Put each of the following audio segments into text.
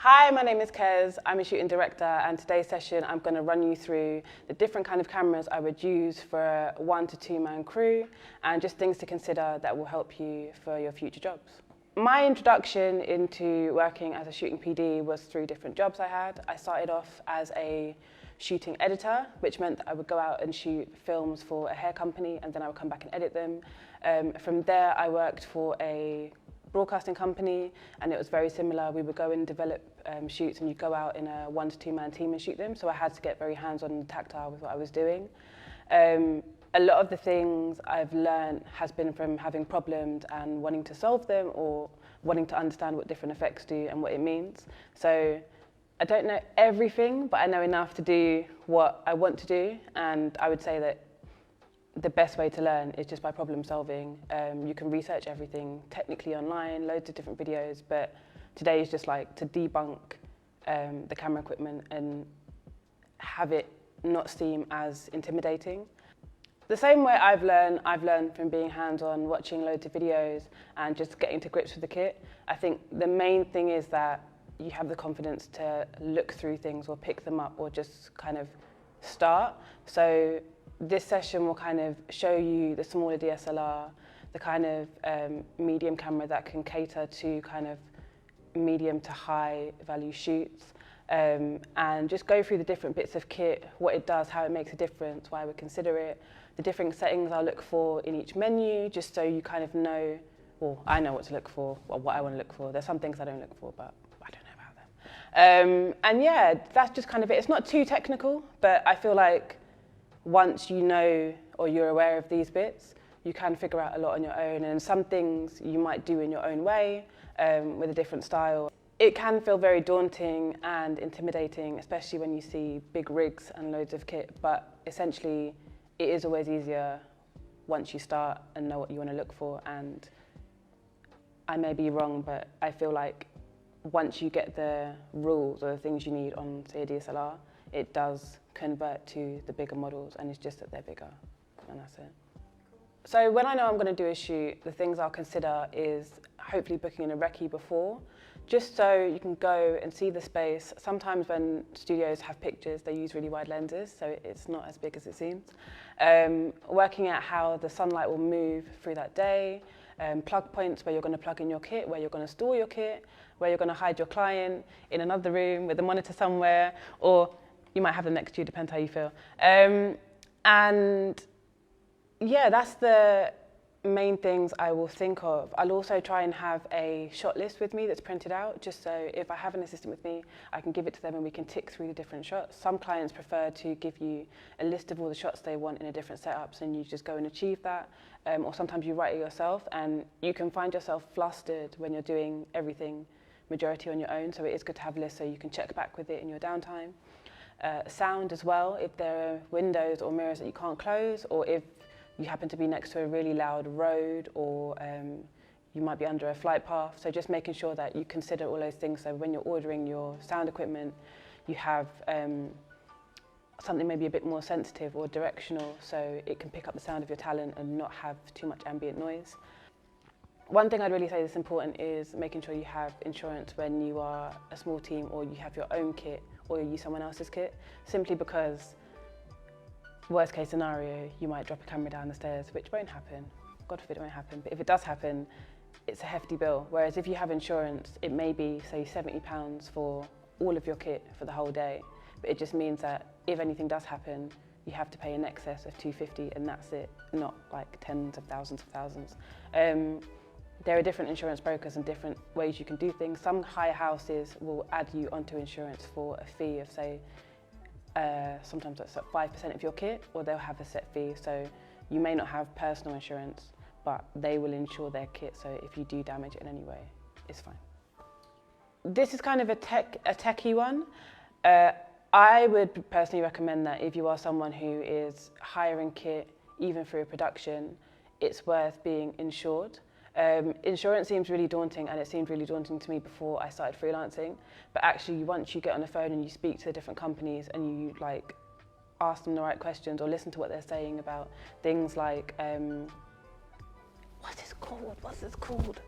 Hi, my name is Kez. I'm a shooting director, and today's session I'm going to run you through the different kind of cameras I would use for a 1 to 2 man crew and just things to consider that will help you for your future jobs. My introduction into working as a shooting PD was through different jobs I had. I started off as a shooting editor, which meant that I would go out and shoot films for a hair company and then I would come back and edit them. From there I worked for a broadcasting company, and it was very similar. We would go and develop shoots, and you'd go out in a 1 to 2 man team and shoot them. So I had to get very hands-on and tactile with what I was doing. A lot of the things I've learned has been from having problems and wanting to solve them, or wanting to understand what different effects do and what it means. So I don't know everything, but I know enough to do what I want to do, and I would say that the best way to learn is just by problem solving. You can research everything technically online, loads of different videos, but today is just like to debunk the camera equipment and have it not seem as intimidating. The same way I've learned from being hands-on, watching loads of videos and just getting to grips with the kit. I think the main thing is that you have the confidence to look through things or pick them up or just kind of start. So this session will kind of show you the smaller DSLR, the kind of medium camera that can cater to kind of medium to high value shoots, and just go through the different bits of kit, what it does, how it makes a difference, why I would consider it, the different settings I'll look for in each menu, just so you kind of know, well, I know what to look for, or what I want to look for. There's some things I don't look for, but I don't know about them. And yeah, that's just kind of it. It's not too technical, but I feel like once you know or you're aware of these bits, you can figure out a lot on your own, and some things you might do in your own way with a different style. It can feel very daunting and intimidating, especially when you see big rigs and loads of kit, but essentially it is always easier once you start and know what you want to look for. And I may be wrong, but I feel like once you get the rules or the things you need on, say, a DSLR, it does convert to the bigger models, and it's just that they're bigger, and that's it. So when I know I'm going to do a shoot, the things I'll consider is hopefully booking in a recce before, just so you can go and see the space. Sometimes when studios have pictures, they use really wide lenses, so it's not as big as it seems. Working out how the sunlight will move through that day, plug points where you're going to plug in your kit, where you're going to store your kit, where you're going to hide your client in another room with a monitor somewhere, or you might have them next to you, depends how you feel. And yeah, that's the main things I will think of. I'll also try and have a shot list with me that's printed out, just so if I have an assistant with me, I can give it to them and we can tick through the different shots. Some clients prefer to give you a list of all the shots they want in a different setups, and you just go and achieve that. Or sometimes you write it yourself, and you can find yourself flustered when you're doing everything majority on your own, so it is good to have a list so you can check back with it in your downtime. Sound as well, if there are windows or mirrors that you can't close, or if you happen to be next to a really loud road, or you might be under a flight path. So just making sure that you consider all those things, so when you're ordering your sound equipment, you have something maybe a bit more sensitive or directional, so it can pick up the sound of your talent and not have too much ambient noise. One thing I'd really say that's important is making sure you have insurance when you are a small team, or you have your own kit, or you use someone else's kit, simply because worst case scenario, you might drop a camera down the stairs, which won't happen. God forbid it won't happen, but if it does happen, it's a hefty bill. Whereas if you have insurance, it may be, say, £70 for all of your kit for the whole day, but it just means that if anything does happen, you have to pay in excess of £250, and that's it, not like tens of thousands. There are different insurance brokers and different ways you can do things. Some higher houses will add you onto insurance for a fee of, say, sometimes that's at 5% of your kit, or they'll have a set fee. So you may not have personal insurance, but they will insure their kit, so if you do damage it in any way, it's fine. This is kind of a techie one. I would personally recommend that if you are someone who is hiring kit, even through a production, it's worth being insured. Insurance seems really daunting, and it seemed really daunting to me before I started freelancing. But actually, once you get on the phone and you speak to the different companies and you like ask them the right questions or listen to what they're saying about things like, what's this called?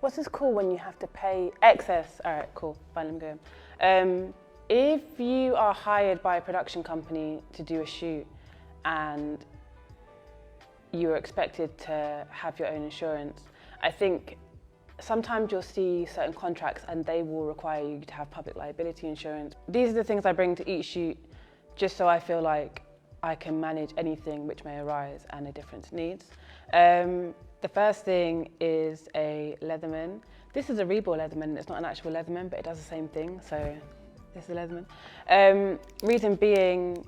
what's this called when you have to pay excess? All right, cool, fine, let me go. If you are hired by a production company to do a shoot and you're expected to have your own insurance, I think sometimes you'll see certain contracts and they will require you to have public liability insurance. These are the things I bring to each shoot just so I feel like I can manage anything which may arise and a different needs. The first thing is a Leatherman. This is a Reebok Leatherman, it's not an actual Leatherman, but it does the same thing, so this is a Leatherman. Reason being,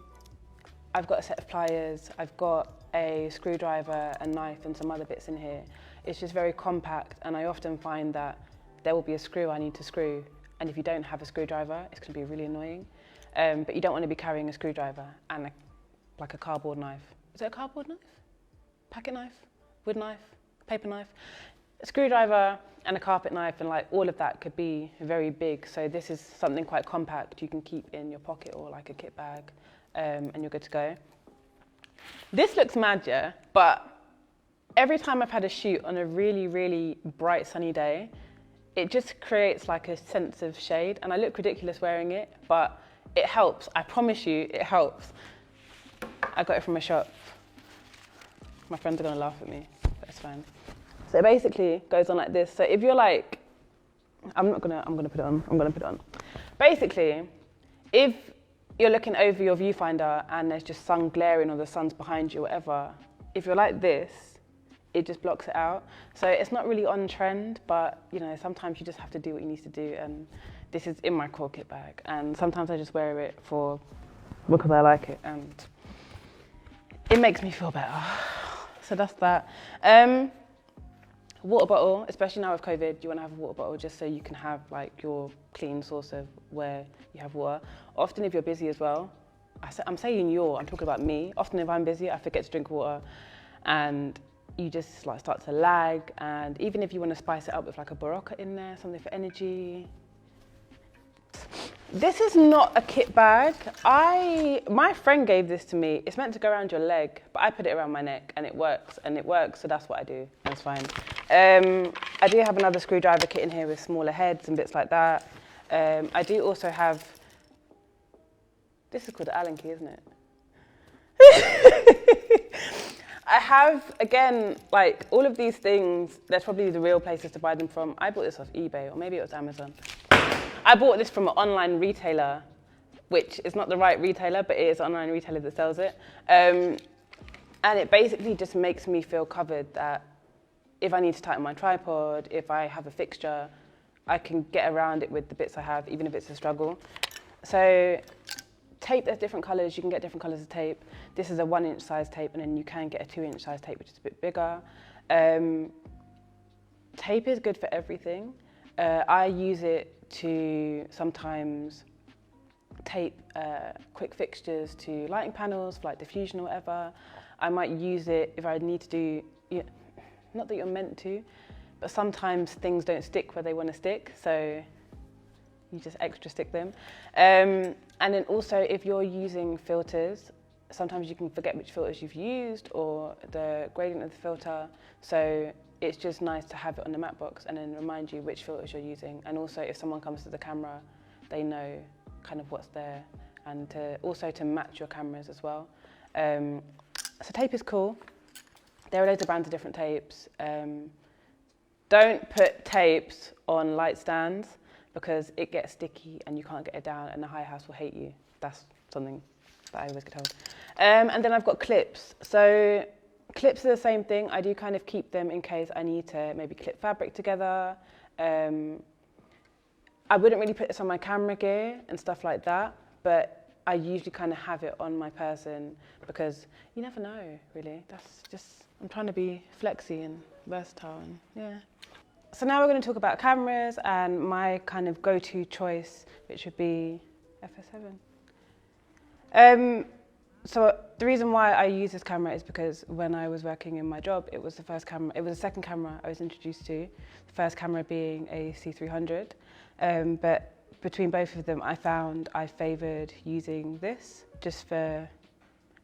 I've got a set of pliers, I've got a screwdriver, a knife and some other bits in here. It's just very compact, and I often find that there will be a screw I need to screw, and if you don't have a screwdriver, it's going to be really annoying. But you don't want to be carrying a screwdriver and like a cardboard knife. Is it a cardboard knife? Packet knife? Wood knife? Paper knife? A screwdriver and a carpet knife, and like all of that could be very big. So this is something quite compact you can keep in your pocket or like a kit bag, and you're good to go. This looks mad, yeah, but every time I've had a shoot on a really, really bright sunny day, it just creates like a sense of shade, and I look ridiculous wearing it, but it helps. I promise you, it helps. I got it from a shop. My friends are gonna laugh at me, but it's fine. So it basically goes on like this. So if you're like, I'm gonna put it on. Basically, if you're looking over your viewfinder and there's just sun glaring or the sun's behind you or whatever, if you're like this, it just blocks it out. So it's not really on trend, but you know, sometimes you just have to do what you need to do, and this is in my core kit bag, and sometimes I just wear it because I like it and it makes me feel better. So that's that. Water bottle, especially now with COVID, you want to have a water bottle just so you can have like your clean source of where you have water. Often if you're busy as well, I'm saying I'm talking about me. Often if I'm busy, I forget to drink water and you just like start to lag. And even if you want to spice it up with like a Barocca in there, something for energy. This is not a kit bag. My friend gave this to me. It's meant to go around your leg, but I put it around my neck and it works, so that's what I do. That's fine. I do have another screwdriver kit in here with smaller heads and bits like that. I do also have, this is called the Allen key, isn't it? I have, again, like all of these things, there's probably the real places to buy them from. I bought this off eBay, or maybe it was Amazon. I bought this from an online retailer, which is not the right retailer, but it is an online retailer that sells it. And it basically just makes me feel covered that if I need to tighten my tripod, if I have a fixture, I can get around it with the bits I have, even if it's a struggle. So tape, there's different colours. You can get different colours of tape. This is a 1-inch size tape, and then you can get a 2-inch size tape, which is a bit bigger. Tape is good for everything. I use it to sometimes tape quick fixtures to lighting panels, for like diffusion or whatever. I might use it if I need to do, not that you're meant to, but sometimes things don't stick where they want to stick, so you just extra stick them. And then also if you're using filters, sometimes you can forget which filters you've used or the gradient of the filter, so it's just nice to have it on the matte box and then remind you which filters you're using. And also if someone comes to the camera, they know kind of what's there, and also to match your cameras as well. So tape is cool. There are loads of brands of different tapes. Don't put tapes on light stands because it gets sticky and you can't get it down and the high house will hate you. That's something that I always get told. And then I've got clips. So clips are the same thing. I do kind of keep them in case I need to maybe clip fabric together. I wouldn't really put this on my camera gear and stuff like that, but I usually kind of have it on my person because you never know, really. That's just, I'm trying to be flexy and versatile, and yeah. So now we're going to talk about cameras and my kind of go-to choice, which would be FS7. So the reason why I use this camera is because when I was working in my job, it was the second camera I was introduced to, the first camera being a C300. But between both of them, I found I favoured using this just for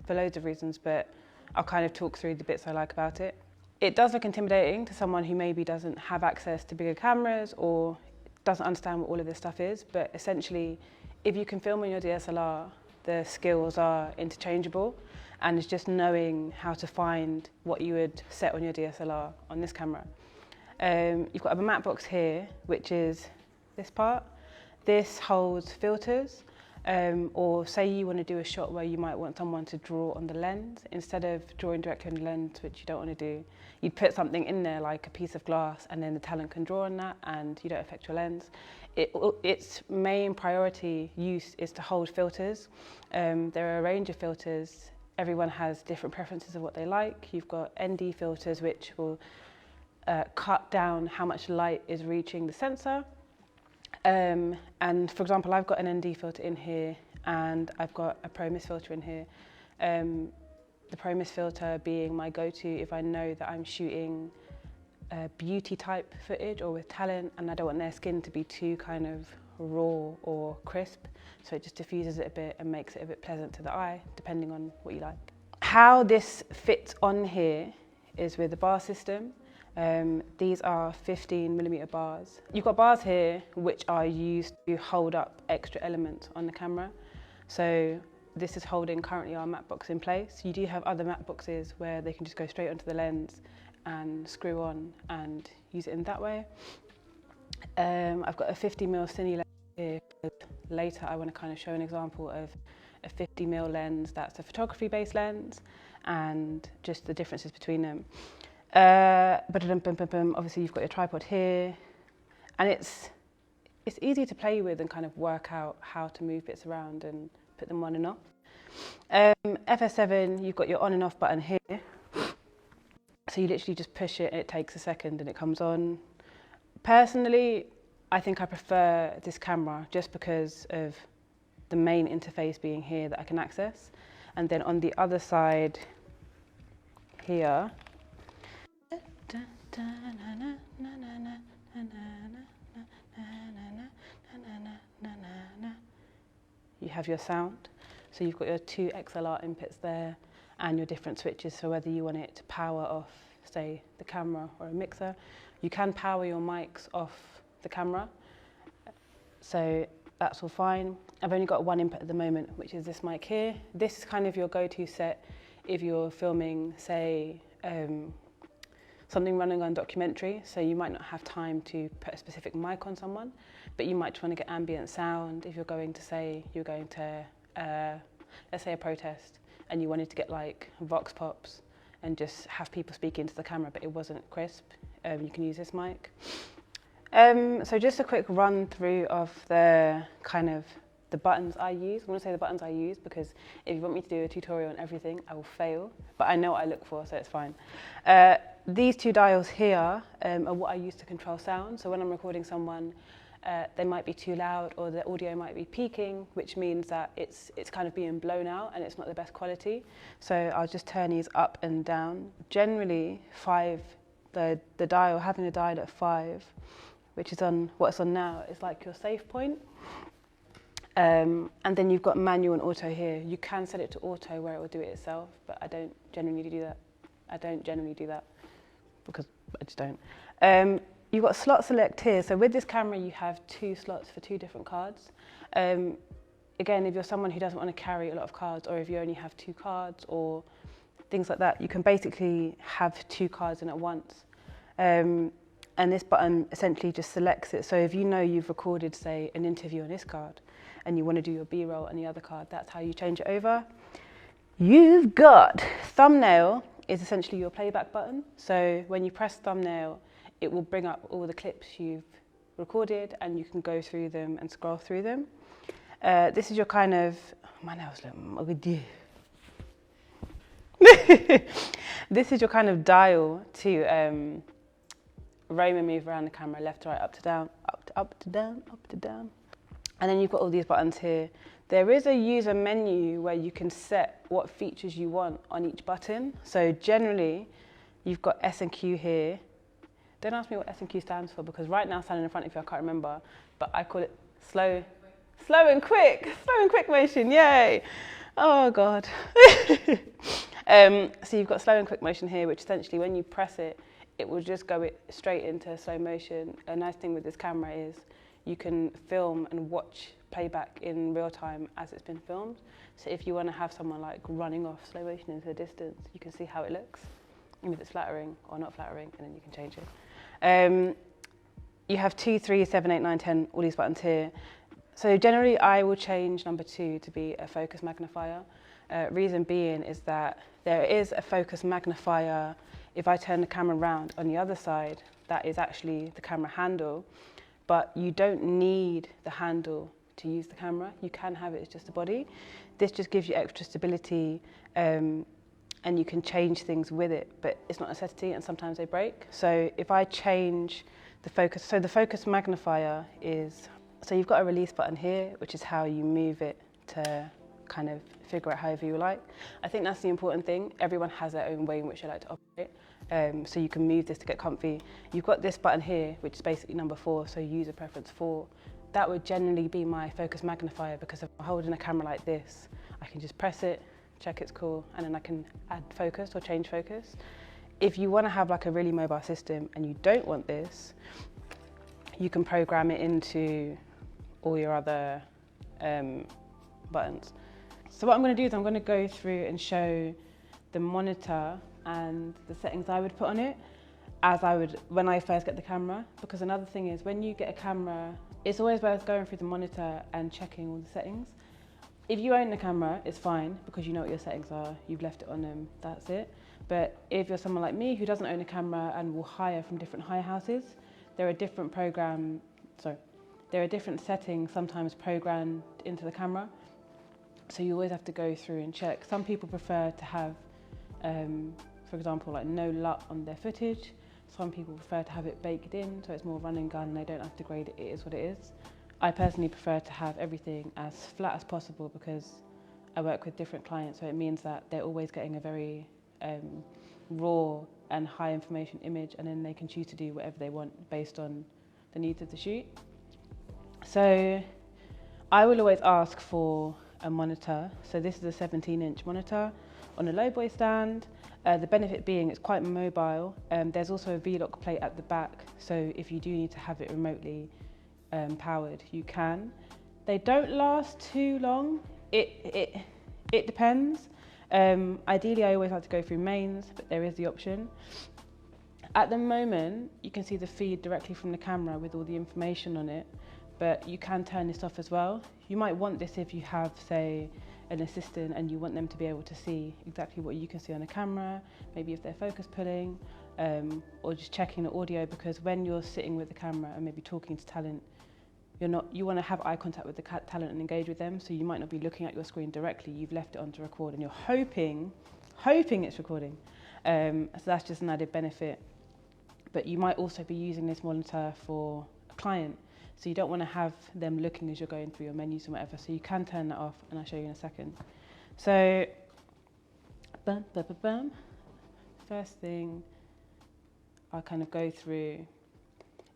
loads of reasons, but I'll kind of talk through the bits I like about it. It does look intimidating to someone who maybe doesn't have access to bigger cameras or doesn't understand what all of this stuff is, but essentially, if you can film on your DSLR, the skills are interchangeable, and it's just knowing how to find what you would set on your DSLR on this camera. You've got a matte box here, which is this part. This holds filters, or say you want to do a shot where you might want someone to draw on the lens. Instead of drawing directly on the lens, which you don't want to do, you'd put something in there like a piece of glass, and then the talent can draw on that and you don't affect your lens. Its main priority use is to hold filters. There are a range of filters. Everyone has different preferences of what they like. You've got ND filters, which will cut down how much light is reaching the sensor. And for example, I've got an ND filter in here and I've got a Pro Mist filter in here. The Pro Mist filter being my go-to if I know that I'm shooting beauty type footage or with talent and I don't want their skin to be too kind of raw or crisp. So it just diffuses it a bit and makes it a bit pleasant to the eye, depending on what you like. How this fits on here is with the bar system. These are 15mm bars. You've got bars here which are used to hold up extra elements on the camera. So this is holding currently our matte box in place. You do have other matte boxes where they can just go straight onto the lens and screw on and use it in that way. I've got a 50mm cine lens here. Later I want to kind of show an example of a 50mm lens that's a photography based lens and just the differences between them. Obviously you've got your tripod here and it's easy to play with and kind of work out how to move bits around and put them on and off. FS7, you've got your on and off button here. So you literally just push it, it takes a second and it comes on. Personally, I think I prefer this camera just because of the main interface being here that I can access. And then on the other side here, you have your sound. So you've got your two XLR inputs there and your different switches. So whether you want it to power off, say, the camera or a mixer, you can power your mics off the camera. So that's all fine. I've only got one input at the moment, which is this mic here. This is kind of your go-to set if you're filming, say, something running on documentary. So you might not have time to put a specific mic on someone, but you might want to get ambient sound if you're going to say, let's say a protest, and you wanted to get like vox pops and just have people speak into the camera, but it wasn't crisp. You can use this mic. So just a quick run through of the kind of the buttons I use. I want to say the buttons I use because if you want me to do a tutorial on everything, I will fail, but I know what I look for, so it's fine. These two dials here are what I use to control sound. So when I'm recording someone, they might be too loud or the audio might be peaking, which means that it's kind of being blown out and it's not the best quality. So I'll just turn these up and down. Generally, 5, the dial, having a dial at 5, which is on what it's on now, is like your safe point. And then you've got manual and auto here. You can set it to auto where it will do it itself, but I don't generally do that. Because I just don't. You've got slot select here. So with this camera, you have 2 slots for 2 different cards. Again, if you're someone who doesn't want to carry a lot of cards, or if you only have 2 cards or things like that, you can basically have 2 cards in at once. And this button essentially just selects it. So if you know you've recorded, say, an interview on this card, and you want to do your B-roll on the other card, that's how you change it over. You've got thumbnail is essentially your playback button. So when you press thumbnail, it will bring up all the clips you've recorded and you can go through them and scroll through them. This is your kind of, my nails look, this is your kind of dial to roam and move around the camera, left to right, up to down, up to down, up to down. And then you've got all these buttons here. There is a user menu where you can set what features you want on each button. So generally, you've got S and Q here. Don't ask me what S and Q stands for because right now, standing in front of you, I can't remember, but I call it slow and quick motion, yay. Oh God. So you've got slow and quick motion here, which essentially when you press it, it will just go straight into slow motion. A nice thing with this camera is you can film and watch playback in real time as it's been filmed. So if you want to have someone like running off slow motion into the distance, you can see how it looks, and if it's flattering or not flattering, and then you can change it. You have 2, 3, 7, 8, 9, 10, all these buttons here. So generally I will change number 2 to be a focus magnifier. Reason being is that there is a focus magnifier. If I turn the camera around on the other side, that is actually the camera handle, but you don't need the handle to use the camera. You can have it as just a body. This just gives you extra stability, and you can change things with it, but it's not a necessity, and sometimes they break. So if I change the focus, so the focus magnifier is, so you've got a release button here, which is how you move it to kind of figure out however you like. I think that's the important thing. Everyone has their own way in which they like to operate. So you can move this to get comfy. You've got this button here, which is basically number 4, so user preference 4. That would generally be my focus magnifier, because if I'm holding a camera like this, I can just press it, check it's cool, and then I can add focus or change focus. If you want to have like a really mobile system and you don't want this, you can program it into all your other buttons. So what I'm going to do is I'm going to go through and show the monitor and the settings I would put on it as I would when I first get the camera. Because another thing is, when you get a camera, it's always worth going through the monitor and checking all the settings. If you own the camera, it's fine because you know what your settings are, you've left it on them, that's it. But if you're someone like me who doesn't own a camera and will hire from different hire houses, there are different settings sometimes programmed into the camera. So you always have to go through and check. Some people prefer to have, for example, like no LUT on their footage. Some people prefer to have it baked in, so it's more run and gun, they don't have to grade it, it is what it is. I personally prefer to have everything as flat as possible because I work with different clients, so it means that they're always getting a very raw and high information image, and then they can choose to do whatever they want based on the needs of the shoot. So I will always ask for a monitor. So this is a 17-inch monitor on a lowboy stand. The benefit being it's quite mobile. There's also a V-lock plate at the back, so if you do need to have it remotely powered, you can. They don't last too long. It depends. Ideally, I always like to go through mains, but there is the option. At the moment, you can see the feed directly from the camera with all the information on it, but you can turn this off as well. You might want this if you have, say, an assistant and you want them to be able to see exactly what you can see on the camera, maybe if they're focus pulling, or just checking the audio, because when you're sitting with the camera and maybe talking to talent, you want to have eye contact with the talent and engage with them, so you might not be looking at your screen directly, you've left it on to record and you're hoping it's recording. So that's just an added benefit. But you might also be using this monitor for a client, so you don't want to have them looking as you're going through your menus and whatever, so you can turn that off, and I'll show you in a second. So, first thing, I'll kind of go through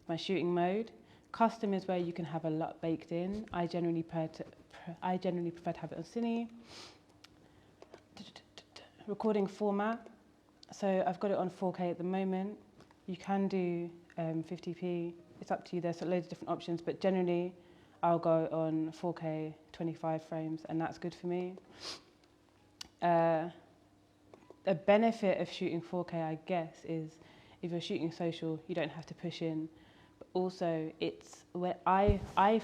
my shooting mode. Custom is where you can have a LUT baked in. I generally prefer to have it on Cine. Recording format. So I've got it on 4K at the moment. You can do 50p. It's up to you. There's loads of different options, but generally I'll go on 4K, 25 frames, and that's good for me. A benefit of shooting 4K, I guess, is if you're shooting social, you don't have to push in. Also, it's where I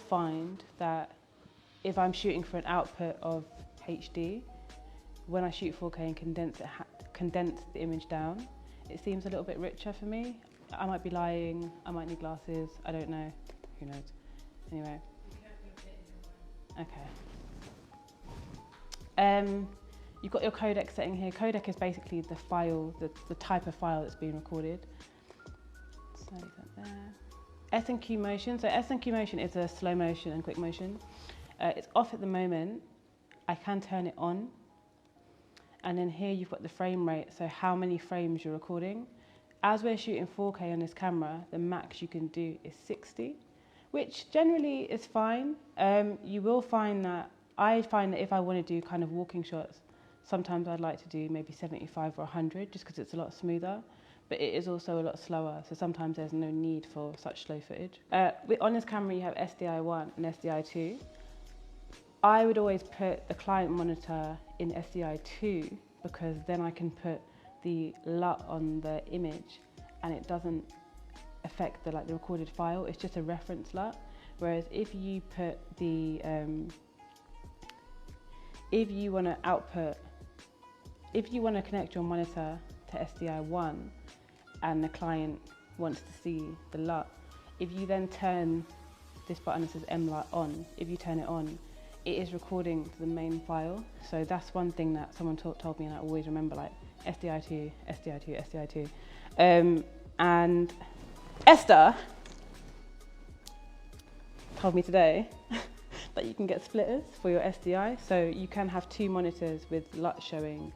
find that if I'm shooting for an output of HD, when I shoot 4K and condense the image down, it seems a little bit richer for me. I might be lying, I might need glasses, I don't know, who knows. Anyway. Okay. You've got your codec setting here. Codec is basically the file, the type of file that's being recorded. So leave that there. S&Q motion. So S&Q motion is a slow motion and quick motion. It's off at the moment. I can turn it on. And then here you've got the frame rate, so how many frames you're recording. As we're shooting 4K on this camera, the max you can do is 60, which generally is fine. You will find that, I find that if I want to do kind of walking shots, Sometimes I'd like to do maybe 75 or 100 just because it's a lot smoother, but it is also a lot slower, so sometimes there's no need for such slow footage. On this camera you have SDI1 and SDI2. I would always put the client monitor in SDI2 because then I can put the LUT on the image and it doesn't affect the recorded file. It's just a reference LUT. Whereas if you put the if you want to connect your monitor to SDI1 and the client wants to see the LUT, if you then turn this button that says MLUT on, if you turn it on, it is recording to the main file. So that's one thing that someone told me and I always remember, like SDI2, SDI2, SDI2. And Esther told me today that you can get splitters for your SDI, so you can have 2 monitors with LUT showing.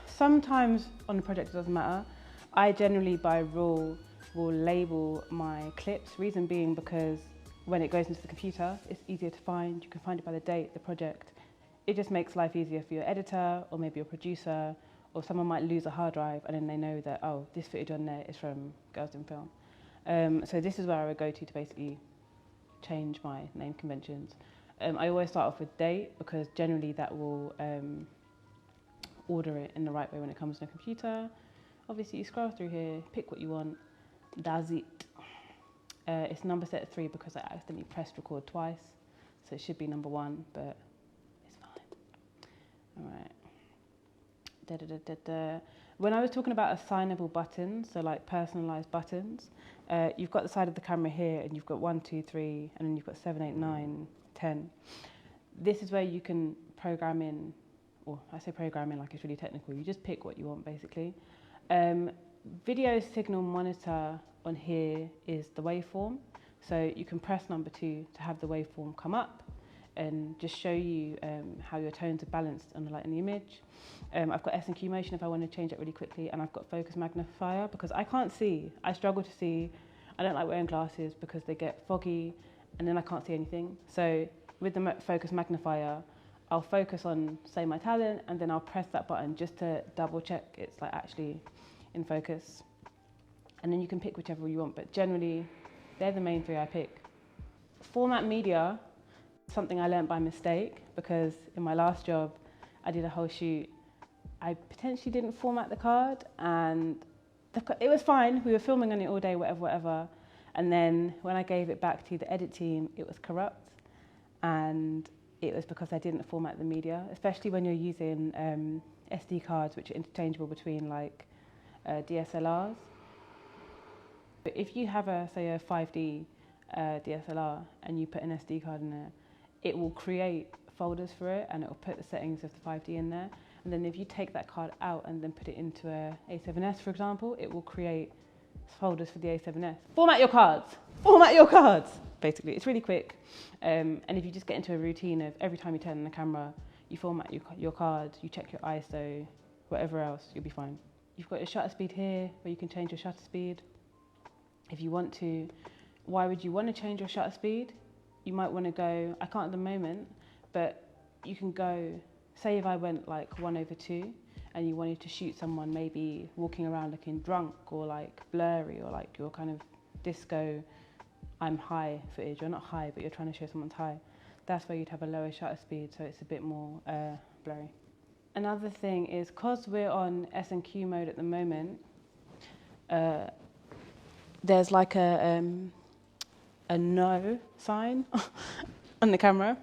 Sometimes on the project it doesn't matter. I generally by rule will label my clips, reason being because when it goes into the computer it's easier to find. You can find it by the date, the project. It just makes life easier for your editor or maybe your producer, or someone might lose a hard drive and then they know that, oh, this footage on there is from Girls in Film. So this is where I would go to basically change my name conventions. I always start off with date because generally that will order it in the right way when it comes to the computer. Obviously you scroll through here, pick what you want, that's it. It's number set 3 because I accidentally pressed record twice, so it should be number 1, but it's fine. All right. When I was talking about assignable buttons, so like personalized buttons, you've got the side of the camera here and you've got 1, 2, 3, and then you've got 7, 8, 9, 10. This is where you can program in, or I say program in like it's really technical, you just pick what you want basically. Video signal monitor on here is the waveform, so you can press number 2 to have the waveform come up and just show you how your tones are balanced on the light in the image. I've got S&Q motion if I want to change it really quickly, and I've got focus magnifier because I can't see. I struggle to see. I don't like wearing glasses because they get foggy and then I can't see anything. So with the focus magnifier, I'll focus on, say, my talent, and then I'll press that button just to double check it's like actually in focus. And then you can pick whichever you want, but generally they're the main 3 I pick. Format media, something I learned by mistake because in my last job I did a whole shoot. I potentially didn't format the card and it was fine. We were filming on it all day, whatever. And then when I gave it back to the edit team, it was corrupt. And it was because I didn't format the media, especially when you're using SD cards, which are interchangeable between like DSLRs. But if you have say a 5D DSLR and you put an SD card in there, it will create folders for it and it will put the settings of the 5D in there. And then if you take that card out and then put it into a A7S, for example, it will create folders for the A7S. Format your cards! Format your cards! Basically, it's really quick. And if you just get into a routine of every time you turn on the camera, you format your card, you check your ISO, whatever else, you'll be fine. You've got your shutter speed here, where you can change your shutter speed. If you want to, why would you want to change your shutter speed? You might want to go, I can't at the moment, but you can go, say if I went like 1/2 and you wanted to shoot someone maybe walking around looking drunk or like blurry or like your kind of disco, I'm high footage. You're not high, but you're trying to show someone's high. That's where you'd have a lower shutter speed, so it's a bit more blurry. Another thing is, because we're on S&Q mode at the moment, there's like a no sign on the camera,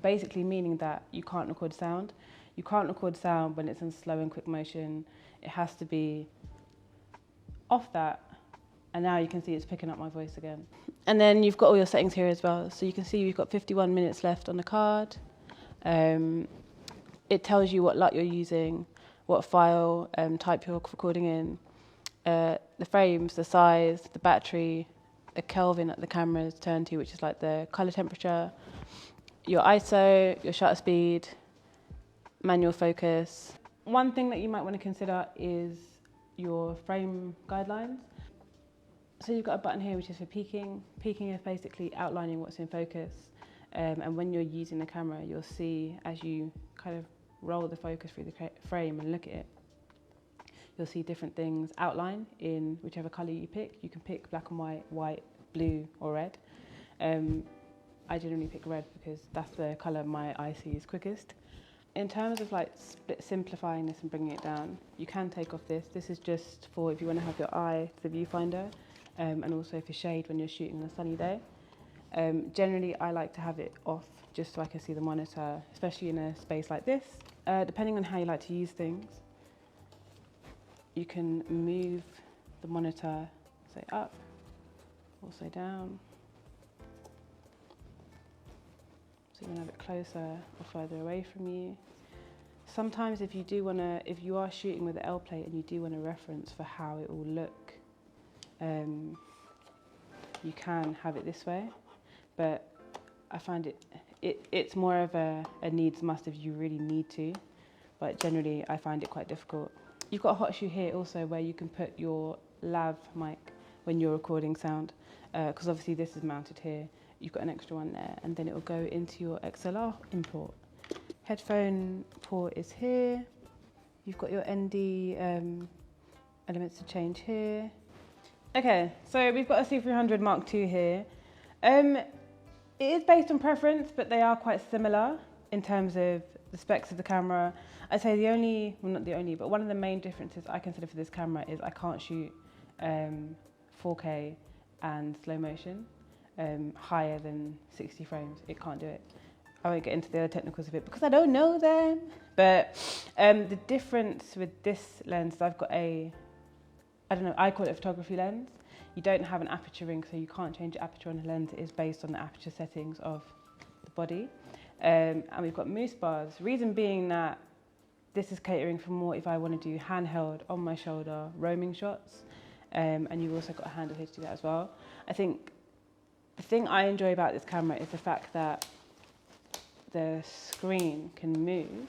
basically meaning that you can't record sound. You can't record sound when it's in slow and quick motion. It has to be off that, and now you can see it's picking up my voice again. And then you've got all your settings here as well. So you can see we've got 51 minutes left on the card. It tells you what LUT you're using, what file type you're recording in, the frames, the size, the battery, the Kelvin that the camera is turned to, which is like the color temperature, your ISO, your shutter speed, manual focus. One thing that you might want to consider is your frame guidelines. So you've got a button here which is for peaking. Peaking is basically outlining what's in focus. And when you're using the camera, you'll see as you kind of roll the focus through the frame and look at it, you'll see different things outline in whichever colour you pick. You can pick black and white, blue or red. I generally pick red because that's the colour my eye sees quickest. In terms of like simplifying this and bringing it down, you can take off this. This is just for if you want to have your eye to the viewfinder, and also for shade when you're shooting on a sunny day. Generally, I like to have it off just so I can see the monitor, especially in a space like this. Depending on how you like to use things, you can move the monitor, say up, or say down. So you want to have it closer or further away from you. Sometimes if you are shooting with an L plate and you do want a reference for how it will look, you can have it this way, but I find it's more of a needs must if you really need to, but generally I find it quite difficult. You've got a hot shoe here also where you can put your lav mic when you're recording sound, because obviously this is mounted here. You've got an extra one there, and then it will go into your XLR import. Headphone port is here. You've got your ND elements to change here. Okay, so we've got a C300 Mark II here. It is based on preference, but they are quite similar in terms of the specs of the camera. I'd say the only, well not the only, but one of the main differences I consider for this camera is I can't shoot 4K and slow motion higher than 60 frames. It can't do it. I won't get into the other technicals of it because I don't know them. But the difference with this lens, I've got I call it a photography lens. You don't have an aperture ring, so you can't change the aperture on the lens. It is based on the aperture settings of the body. And we've got moose bars. Reason being that this is catering for more if I want to do handheld, on my shoulder, roaming shots. And you've also got a handle here to do that as well. I think the thing I enjoy about this camera is the fact that the screen can move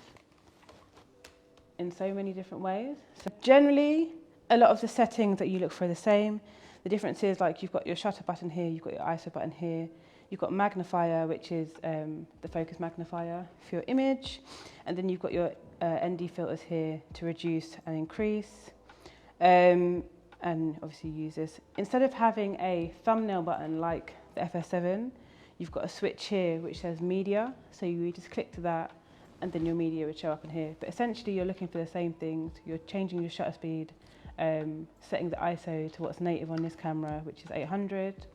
in so many different ways. So generally, a lot of the settings that you look for are the same. The difference is like you've got your shutter button here, you've got your ISO button here, you've got magnifier, which is the focus magnifier for your image, and then you've got your ND filters here to reduce and increase, and obviously use this. Instead of having a thumbnail button like the FS7, you've got a switch here which says media, so you just click to that and then your media would show up in here. But essentially you're looking for the same things. You're changing your shutter speed, setting the ISO to what's native on this camera, which is 800.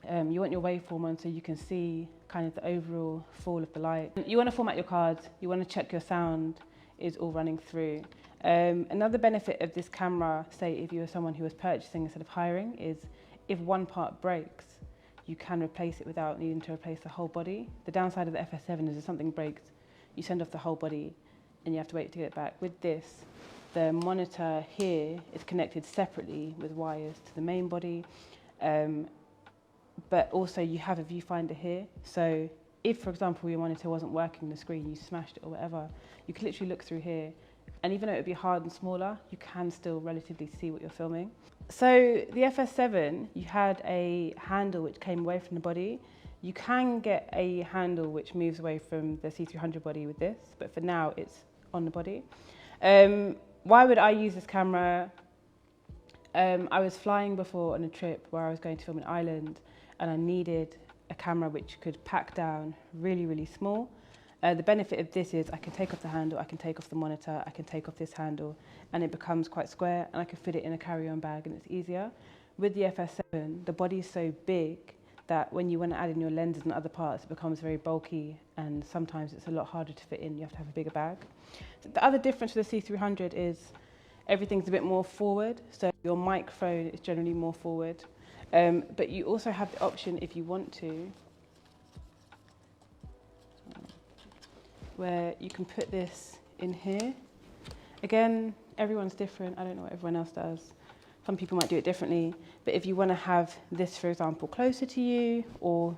You want your waveform on so you can see kind of the overall fall of the light. You want to format your cards, you want to check your sound is all running through. Another benefit of this camera, say if you're someone who is purchasing instead of hiring, is if one part breaks, you can replace it without needing to replace the whole body. The downside of the FS7 is if something breaks, you send off the whole body and you have to wait to get it back. With this, the monitor here is connected separately with wires to the main body, but also you have a viewfinder here. So if, for example, your monitor wasn't working the screen, you smashed it or whatever, you could literally look through here, and even though it would be hard and smaller, you can still relatively see what you're filming. So the FS7, you had a handle which came away from the body. You can get a handle which moves away from the C300 body with this, but for now it's on the body. Why would I use this camera? I was flying before on a trip where I was going to film an island, and I needed a camera which could pack down really, really small. The benefit of this is I can take off the handle, I can take off the monitor, I can take off this handle, and it becomes quite square, and I can fit it in a carry-on bag, and it's easier. With the FS7, the body is so big that when you want to add in your lenses and other parts, it becomes very bulky, and sometimes it's a lot harder to fit in. You have to have a bigger bag. So the other difference with the C300 is everything's a bit more forward, so your microphone is generally more forward. But you also have the option, if you want to, where you can put this in here. Again, everyone's different. I don't know what everyone else does. Some people might do it differently. But if you want to have this, for example, closer to you, or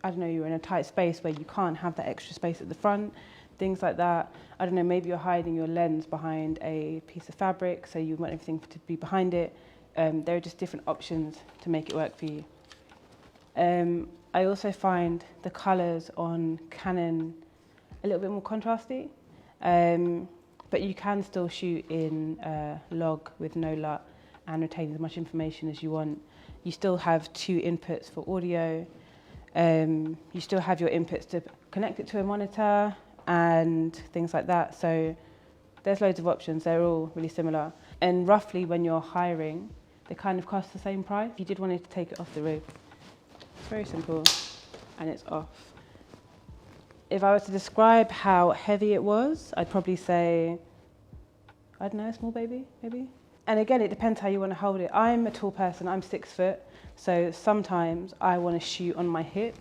I don't know, you're in a tight space where you can't have that extra space at the front, things like that. I don't know, maybe you're hiding your lens behind a piece of fabric, so you want everything to be behind it. There are just different options to make it work for you. I also find the colours on Canon a little bit more contrasty. But you can still shoot in log with no LUT and retain as much information as you want. You still have 2 inputs for audio. You still have your inputs to connect it to a monitor and things like that. So there's loads of options. They're all really similar. And roughly when you're hiring, they kind of cost the same price. If you did want to take it off the roof, it's very simple and it's off. If I was to describe how heavy it was, I'd probably say, I don't know, a small baby, maybe. And again, it depends how you want to hold it. I'm a tall person, I'm 6 foot, so sometimes I want to shoot on my hip.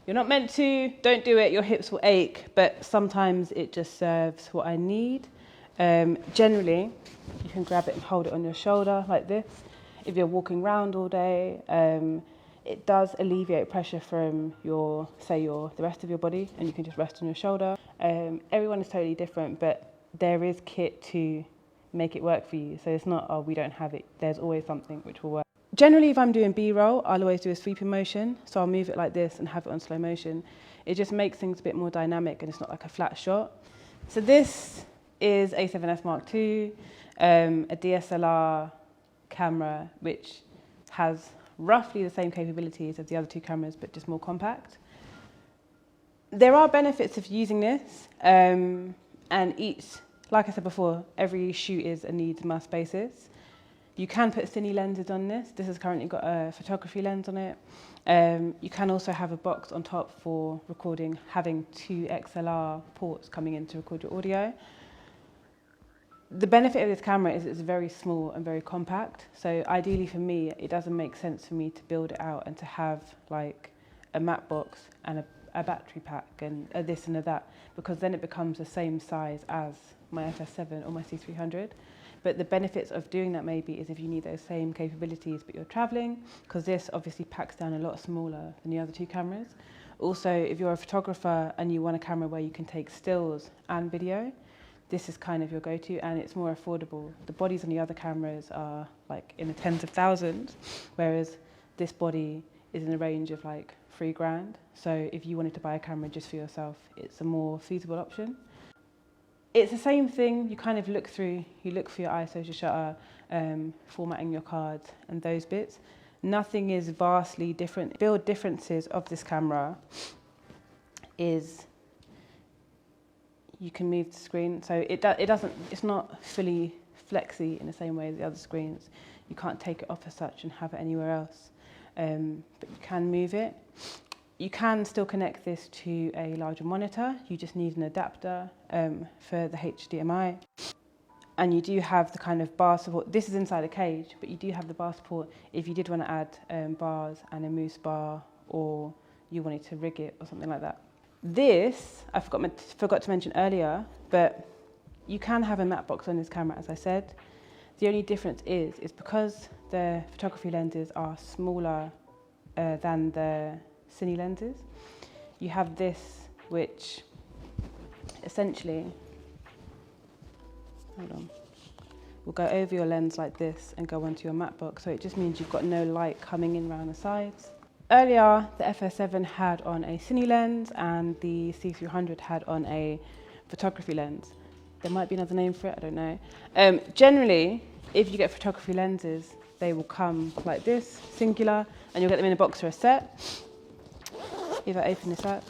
You're not meant to, don't do it, your hips will ache, but sometimes it just serves what I need. Generally, you can grab it and hold it on your shoulder like this. If you're walking around all day, it does alleviate pressure from the rest of your body, and you can just rest on your shoulder. Everyone is totally different, but there is kit to make it work for you. So it's not, oh, we don't have it. There's always something which will work. Generally, if I'm doing B-roll, I'll always do a sweeping motion. So I'll move it like this and have it on slow motion. It just makes things a bit more dynamic and it's not like a flat shot. So this is A7S Mark II, a DSLR camera, which has roughly the same capabilities as the other 2 cameras, but just more compact. There are benefits of using this, and like I said before, every shoot is a needs must basis. You can put cine lenses on this. This has currently got a photography lens on it. You can also have a box on top for recording, having 2 XLR ports coming in to record your audio. The benefit of this camera is it's very small and very compact. So ideally for me, it doesn't make sense for me to build it out and to have like a matte box and a battery pack and a this and a that, because then it becomes the same size as my FS7 or my C300. But the benefits of doing that maybe is if you need those same capabilities but you're traveling, because this obviously packs down a lot smaller than the other 2 cameras. Also, if you're a photographer and you want a camera where you can take stills and video, this is kind of your go-to, and it's more affordable. The bodies on the other cameras are like in the tens of thousands, whereas this body is in the range of like $3,000. So if you wanted to buy a camera just for yourself, it's a more feasible option. It's the same thing. You kind of look for your ISO, your shutter, formatting your cards and those bits. Nothing is vastly different. The build differences of this camera is you can move the screen. So it's not fully flexy in the same way as the other screens. You can't take it off as such and have it anywhere else, but you can move it. You can still connect this to a larger monitor. You just need an adapter for the HDMI. And you do have the kind of bar support. This is inside a cage, but you do have the bar support if you did want to add bars and a moose bar, or you wanted to rig it or something like that. This, I forgot to mention earlier, but you can have a matte box on this camera, as I said. The only difference is because the photography lenses are smaller than the cine lenses, you have this, which essentially, will go over your lens like this and go onto your matte box. So it just means you've got no light coming in around the sides. Earlier, the FS7 had on a cine lens and the C300 had on a photography lens. There might be another name for it, I don't know. Generally, if you get photography lenses, they will come like this, singular, and you'll get them in a box or a set. If I open this up,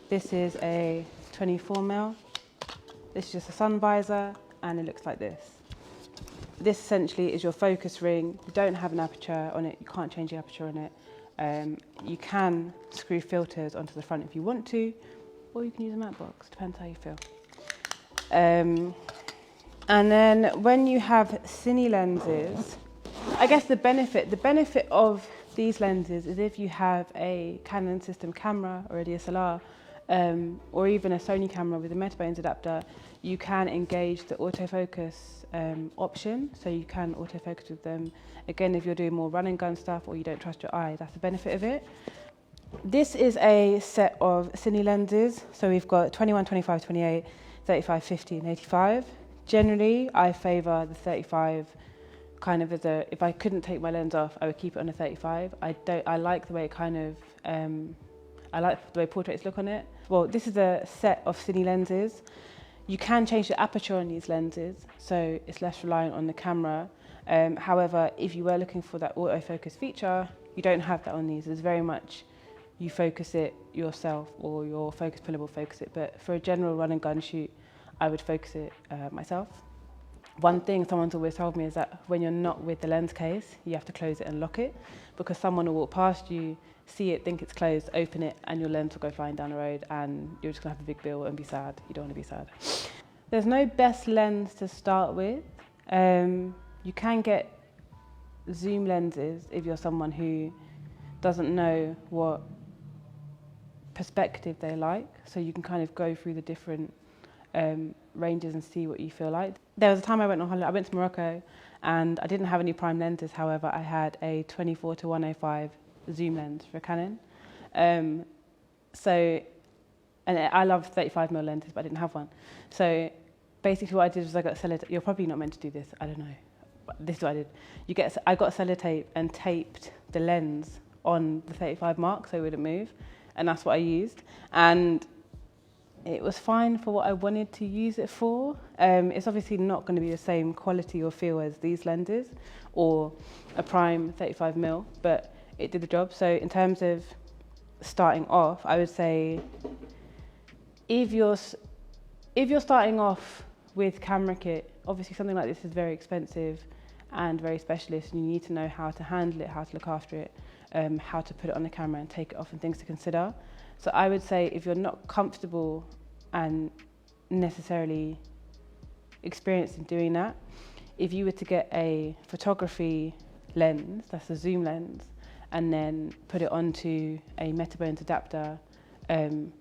this is a 24mm. This is just a sun visor, and it looks like this. This essentially is your focus ring. You don't have an aperture on it, you can't change the aperture on it. You can screw filters onto the front if you want to, or you can use a matte box, depends how you feel. And then when you have cine lenses, I guess the benefit of these lenses is if you have a Canon system camera or a DSLR, or even a Sony camera with a Metabones adapter, you can engage the autofocus option, so you can autofocus with them. Again, if you're doing more run and gun stuff or you don't trust your eye, that's the benefit of it. This is a set of cine lenses, so we've got 21, 25, 28, 35, 50 and 85. Generally, I favour the 35 kind of as a, if I couldn't take my lens off, I would keep it on a 35. I like the way it kind of, I like the way portraits look on it. Well, this is a set of cine lenses. You can change the aperture on these lenses, so it's less reliant on the camera. However, if you were looking for that autofocus feature, you don't have that on these. It's very much you focus it yourself, or your focus puller will focus it. But for a general run and gun shoot, I would focus it myself. One thing someone's always told me is that when you're not with the lens case, you have to close it and lock it, because someone will walk past you, see it, think it's closed, open it, and your lens will go flying down the road, and you're just gonna have a big bill and be sad. You don't want to be sad. There's no best lens to start with. You can get zoom lenses if you're someone who doesn't know what perspective they like, so you can kind of go through the different ranges and see what you feel like. There was a time I went on holiday. I went to Morocco and I didn't have any prime lenses. However, I had a 24-105 zoom lens for Canon. And I love 35mm lenses, but I didn't have one. So basically what I did was I got sellotape. You're probably not meant to do this, I don't know. But this is what I did. I got sellotape and taped the lens on the 35 mark so it wouldn't move. And that's what I used. And it was fine for what I wanted to use it for. It's obviously not going to be the same quality or feel as these lenses or a prime 35mm, but it did the job. So in terms of starting off, I would say if you're starting off with camera kit, obviously something like this is very expensive and very specialist, and you need to know how to handle it, how to look after it, how to put it on the camera and take it off, and things to consider. So I would say if you're not comfortable and necessarily experienced in doing that, if you were to get a photography lens, that's a zoom lens, and then put it onto a Metabones adapter,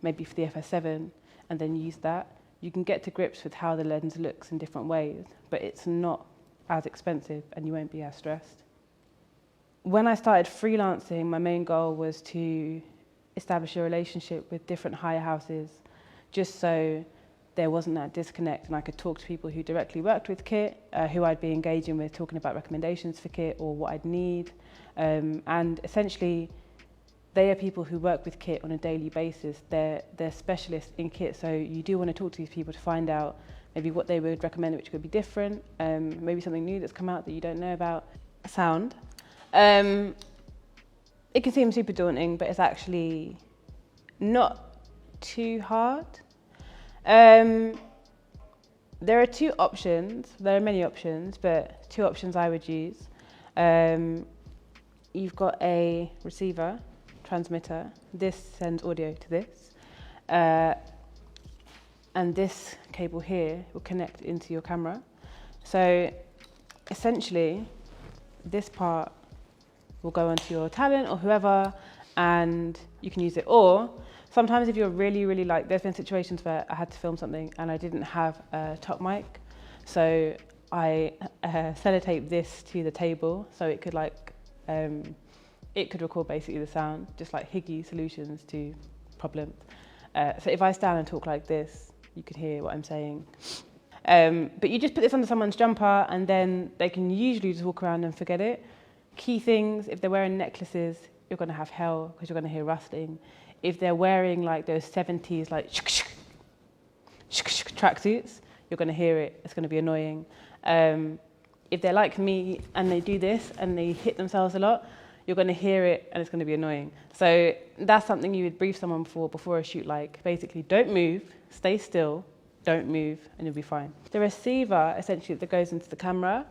maybe for the FS7, and then use that, you can get to grips with how the lens looks in different ways, but it's not as expensive and you won't be as stressed. When I started freelancing, my main goal was to establish a relationship with different hire houses, just so there wasn't that disconnect and I could talk to people who directly worked with kit, who I'd be engaging with, talking about recommendations for kit or what I'd need. And essentially, they are people who work with kit on a daily basis. They're specialists in kit, so you do want to talk to these people to find out maybe what they would recommend, which could be different, maybe something new that's come out that you don't know about. Sound. It can seem super daunting, but it's actually not too hard. There are two options. There are many options, but two options I would use. You've got a receiver, transmitter. This sends audio to this. And this cable here will connect into your camera. So essentially, this part will go onto your talent or whoever, and you can use it. Or sometimes if you're really like, there's been situations where I had to film something and I didn't have a top mic, so I sellotaped this to the table so it could it could record basically the sound, just like Higgy solutions to problems. So if I stand and talk like this, you could hear what I'm saying. But you just put this under someone's jumper and then they can usually just walk around and forget it. Key things, if they're wearing necklaces, you're going to have hell because you're going to hear rustling. If they're wearing like those 70s like tracksuits, you're going to hear it. It's going to be annoying. If they're like me and they do this and they hit themselves a lot, you're going to hear it and it's going to be annoying. So that's something you would brief someone for before a shoot, like basically don't move, stay still, don't move, and you'll be fine. The receiver, essentially, that goes into the camera,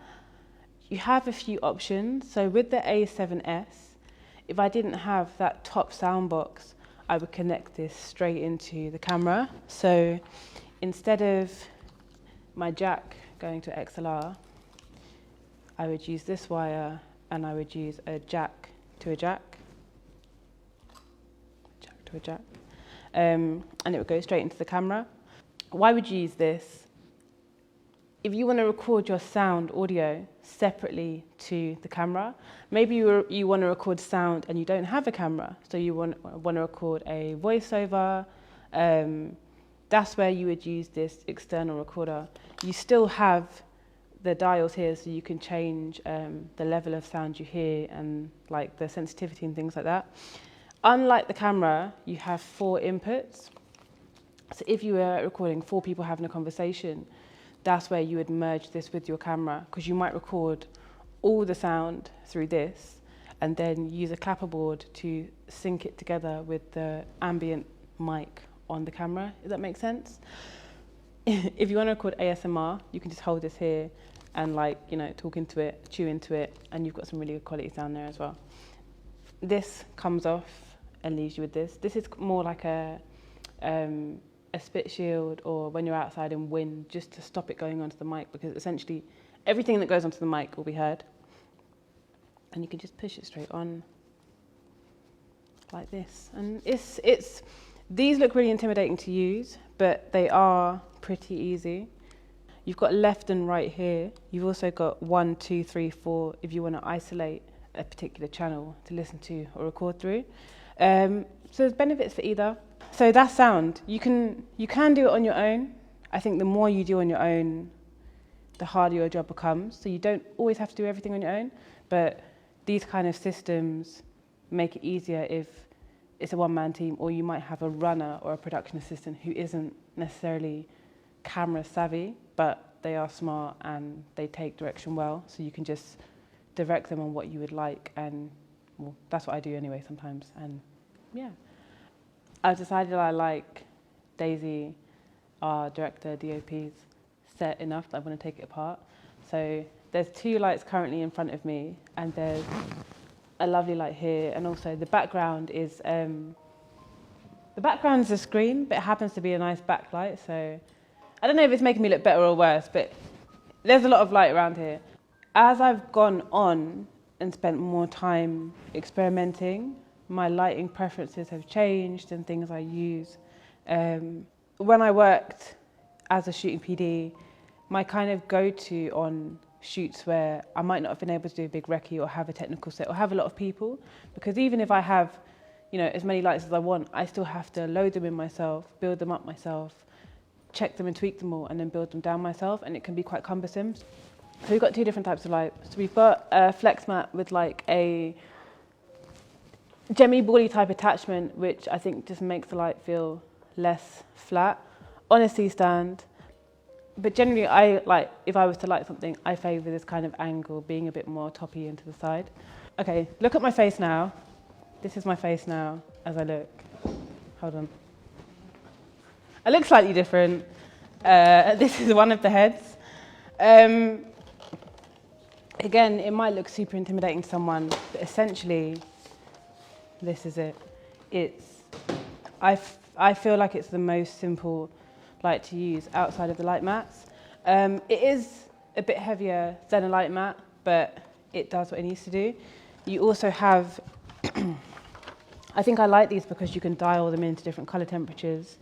you have a few options. So with the A7S, if I didn't have that top sound box, I would connect this straight into the camera. So instead of my jack going to XLR, I would use this wire and I would use a jack to a jack, and it would go straight into the camera. Why would you use this? If you want to record your sound audio separately to the camera, maybe you want to record sound and you don't have a camera, so you want to record a voiceover, that's where you would use this external recorder. You still have the dials here, so you can change the level of sound you hear and like the sensitivity and things like that. Unlike the camera, you have 4 inputs. So if you were recording 4 people having a conversation, that's where you would merge this with your camera, because you might record all the sound through this and then use a clapperboard to sync it together with the ambient mic on the camera. Does that make sense? If you want to record ASMR, you can just hold this here and talk into it, chew into it, and you've got some really good quality sound there as well. This comes off and leaves you with this. This is more like a spit shield, or when you're outside in wind, just to stop it going onto the mic, because essentially everything that goes onto the mic will be heard. And you can just push it straight on like this. And these look really intimidating to use, but they are pretty easy. You've got left and right here. You've also got 1, 2, 3, 4 if you want to isolate a particular channel to listen to or record through. So there's benefits for either. So that's sound. You can do it on your own. I think the more you do on your own, the harder your job becomes. So you don't always have to do everything on your own, but these kind of systems make it easier if it's a one-man team, or you might have a runner or a production assistant who isn't necessarily camera savvy, but they are smart and they take direction well. So you can just direct them on what you would like, and well, that's what I do anyway sometimes. And yeah, I've decided I like Daisy, our director, DOP's set enough that I want to take it apart. So there's 2 lights currently in front of me, and there's a lovely light here, and also the background is a screen, but it happens to be a nice backlight. So I don't know if it's making me look better or worse, but there's a lot of light around here. As I've gone on and spent more time experimenting, my lighting preferences have changed and things I use. When I worked as a shooting PD, my kind of go-to on shoots where I might not have been able to do a big recce or have a technical set or have a lot of people, because even if I have, as many lights as I want, I still have to load them in myself, build them up myself, check them and tweak them all, and then build them down myself, and it can be quite cumbersome. So we've got 2 different types of light. So we've got a flex mat with like a gemmy bally type attachment, which I think just makes the light feel less flat on a C-stand. But generally, if I was to light something, I favour this kind of angle, being a bit more toppy into the side. Okay, look at my face now. This is my face now as I look. Hold on. I look slightly different. This is one of the heads. Again, it might look super intimidating to someone, but essentially, this is it. I feel like it's the most simple light to use outside of the light mats. It is a bit heavier than a light mat, but it does what it needs to do. You also have, I think I like these because you can dial them into different color temperatures,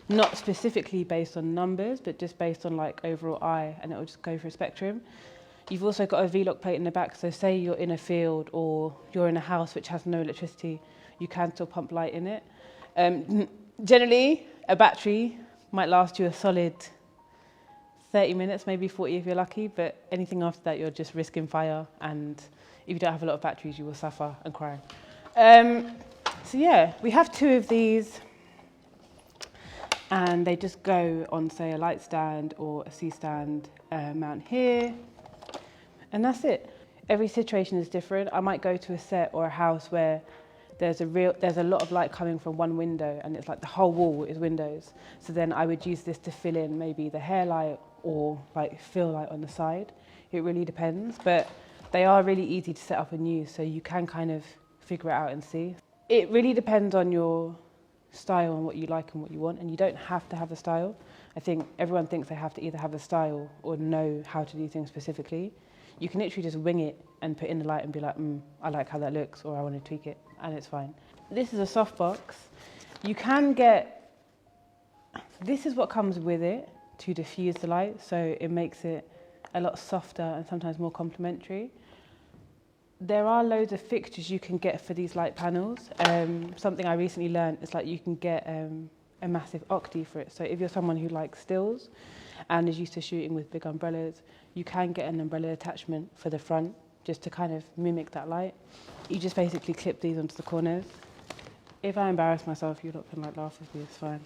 not specifically based on numbers, but just based on overall eye, and it will just go for a spectrum. You've also got a V-lock plate in the back, so say you're in a field or you're in a house which has no electricity, you can still pump light in it. Generally, a battery might last you a solid 30 minutes, maybe 40 if you're lucky, but anything after that, you're just risking fire, and if you don't have a lot of batteries, you will suffer and cry. So yeah, we have 2 of these, and they just go on, say, a light stand or a C-stand mount here, and that's it. Every situation is different. I might go to a set or a house where there's a lot of light coming from one window, and it's like the whole wall is windows. So then I would use this to fill in maybe the hair light or fill light on the side. It really depends, but they are really easy to set up and use, so you can kind of figure it out and see. It really depends on your style and what you like and what you want, and you don't have to have a style. I think everyone thinks they have to either have a style or know how to do things specifically. You can literally just wing it and put in the light and be like, I like how that looks, or I want to tweak it, and it's fine. This is a softbox. You can get, this is what comes with it to diffuse the light, so it makes it a lot softer and sometimes more complementary. There are loads of fixtures you can get for these light panels. Something I recently learned is you can get a massive octi for it. So if you're someone who likes stills and is used to shooting with big umbrellas, you can get an umbrella attachment for the front just to kind of mimic that light. You just basically clip these onto the corners. If I embarrass myself, you're not going to laugh with me, it's fine.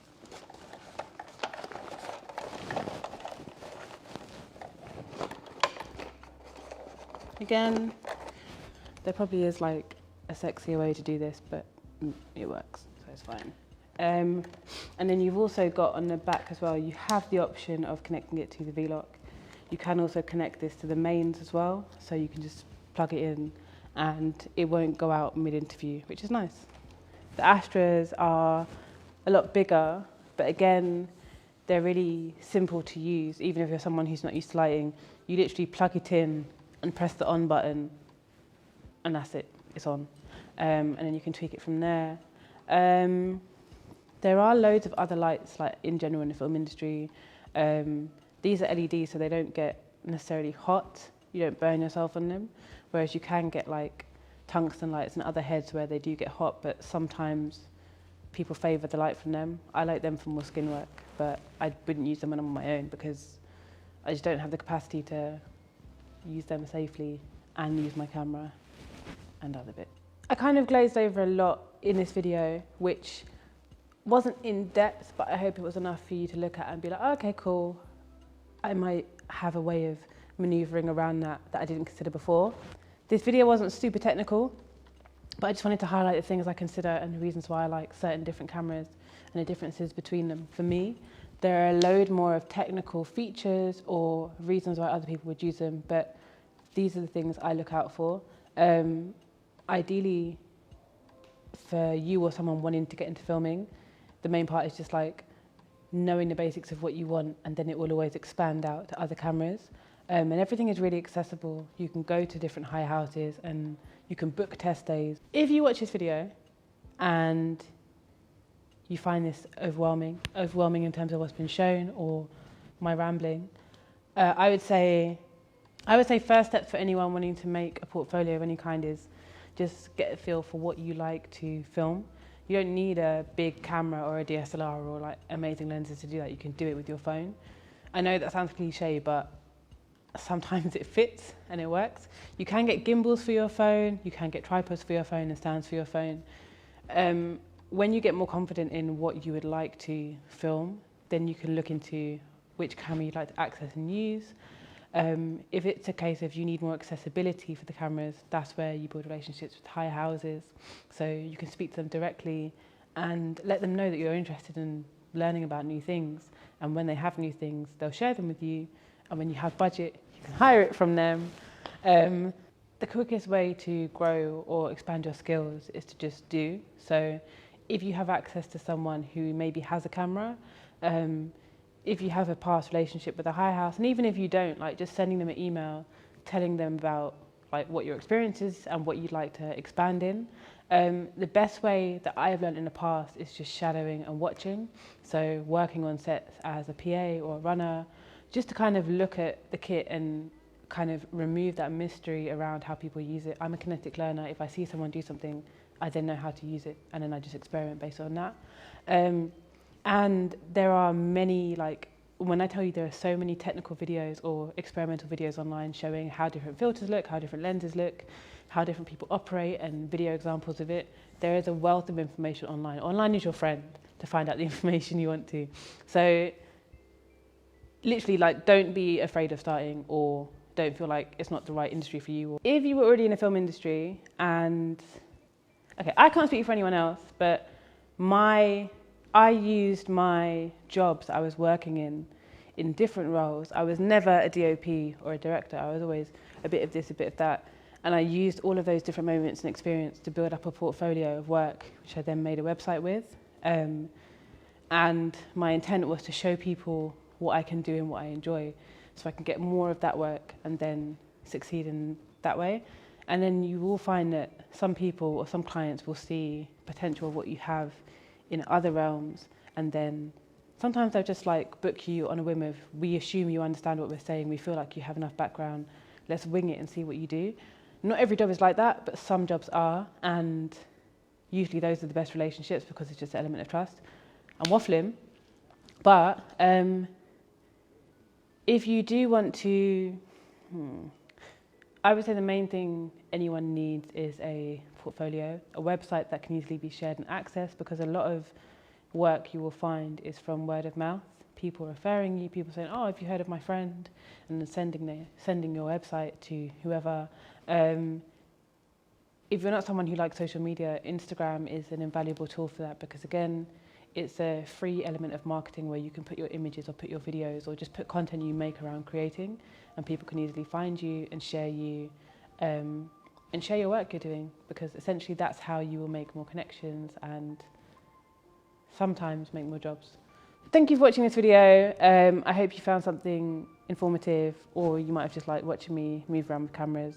Again, there probably is like a sexier way to do this, but it works, so it's fine. And then you've also got on the back as well, you have the option of connecting it to the V-Lock. You can also connect this to the mains as well, so you can just plug it in and it won't go out mid-interview, which is nice. The Astras are a lot bigger, but again, they're really simple to use. Even if you're someone who's not used to lighting, you literally plug it in and press the on button, and that's it, it's on. And then you can tweak it from there. There are loads of other lights, like in general in the film industry. These are LEDs, so they don't get necessarily hot. You don't burn yourself on them. Whereas you can get like tungsten lights and other heads where they do get hot, but sometimes people favour the light from them. I like them for more skin work, but I wouldn't use them when I'm on my own because I just don't have the capacity to use them safely and use my camera and other bits. I kind of glazed over a lot in this video, which wasn't in depth, but I hope it was enough for you to look at and be like, oh, okay, cool. I might have a way of manoeuvring around that I didn't consider before. This video wasn't super technical, but I just wanted to highlight the things I consider and the reasons why I like certain different cameras and the differences between them. For me, there are a load more of technical features or reasons why other people would use them, but these are the things I look out for. Ideally, for you or someone wanting to get into filming, the main part is just like knowing the basics of what you want, and then it will always expand out to other cameras. And everything is really accessible. You can go to different high houses and you can book test days. If you watch this video and you find this overwhelming in terms of what's been shown or my rambling, I would say first step for anyone wanting to make a portfolio of any kind is just get a feel for what you like to film. You don't need a big camera or a DSLR or like amazing lenses to do that. You can do it with your phone. I know that sounds cliche, but sometimes it fits and it works. You can get gimbals for your phone, you can get tripods for your phone and stands for your phone. When you get more confident in what you would like to film, then you can look into which camera you'd like to access and use. If it's a case of you need more accessibility for the cameras, that's where you build relationships with high houses. So you can speak to them directly and let them know that you're interested in learning about new things. And when they have new things, they'll share them with you. And when you have budget, you can hire it from them. The quickest way to grow or expand your skills is to just do. So if you have access to someone who maybe has a camera, if you have a past relationship with a high house, and even if you don't, like just sending them an email, telling them about like what your experience is and what you'd like to expand in. The best way that I have learned in the past is just shadowing and watching. So working on sets as a PA or a runner, just to kind of look at the kit and kind of remove that mystery around how people use it. I'm a kinetic learner. If I see someone do something, I then know how to use it, and then I just experiment based on that. And there are many, like, when I tell you there are so many technical videos or experimental videos online showing how different filters look, how different lenses look, how different people operate, and video examples of it, there is a wealth of information online. Online is your friend to find out the information you want to. So literally, like, don't be afraid of starting or don't feel like it's not the right industry for you. If you were already in the film industry and, okay, I can't speak for anyone else, but I used my jobs I was working in different roles. I was never a DOP or a director. I was always a bit of this, a bit of that. And I used all of those different moments and experience to build up a portfolio of work, which I then made a website with. And my intent was to show people what I can do and what I enjoy, so I can get more of that work and then succeed in that way. And then you will find that some people or some clients will see potential of what you have in other realms, and then sometimes they'll just like book you on a whim of, we assume you understand what we're saying, we feel like you have enough background, let's wing it and see what you do. Not every job is like that, but some jobs are, and usually those are the best relationships because it's just an element of trust. I'm waffling, but if you do want to, I would say the main thing anyone needs is a portfolio, a website that can easily be shared and accessed, because a lot of work you will find is from word of mouth. people referring you, people saying, oh, have you heard of my friend? And then sending your website to whoever. If you're not someone who likes social media, Instagram is an invaluable tool for that, because again, it's a free element of marketing where you can put your images or put your videos or just put content you make around creating, and people can easily find you and share you and share your work you're doing, because essentially that's how you will make more connections and sometimes make more jobs. Thank you for watching this video. I hope you found something informative, or you might have just liked watching me move around with cameras.